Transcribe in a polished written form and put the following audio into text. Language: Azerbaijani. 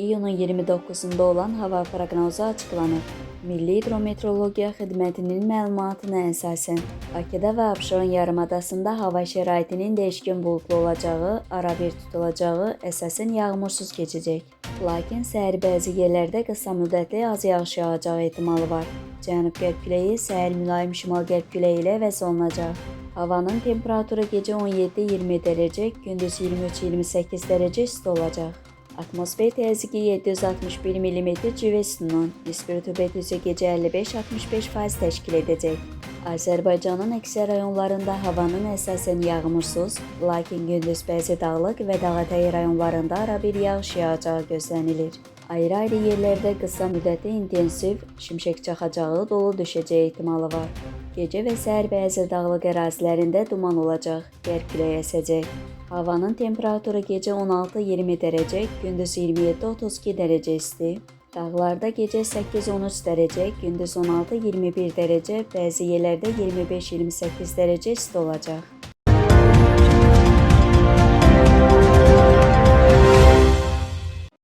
iyunun 29'unda olan hava proqnozu açıqlanıb. Milli Hidrometeorologiya Xidmətinin məlumatına əsasən, Bakıda və Abşeron yarımadasında hava şəraitinin dəyişkən buludlu olacağı, arabir tutulacağı, əsasən yağmursuz keçəcək. Lakin səhər bəzi yerlərdə qısa müddətli az yağış yağacağı ehtimalı var. Cənub-qərb küləyi səhər mülayim şimal-qərb küləyi ilə əvəzolunacaq. Havanın temperaturu gecə 17-20 dərəcə, gündüz 23-28 dərəcə isti olacaq. Atmosfer təzyiqi 761 mm civə sütunundan, nisbi rütubət üzrə gecə 55-65% təşkil edəcək. Azərbaycanın əksər rayonlarında havanın əsasən yağmursuz, lakin gündüz bəzi dağlıq və dağətəyi rayonlarında arabir yağış yağacağı gözlənilir. Ayrı-ayrı yerlərdə qısa müddətli intensiv şimşək çaxacağı, dolu düşəcəyi ehtimalı var. Gecə və səhər bəzi dağlıq ərazilərində duman olacaq, qərb küləyi əsəcək. Havanın temperaturu gecə 16-20 dərəcə, gündüz 27-32 dərəcə isti. Dağlarda gecə 8-13 dərəcə, gündüz 16-21 dərəcə, bəzi yerlərdə 25-28 dərəcə isti olacaq.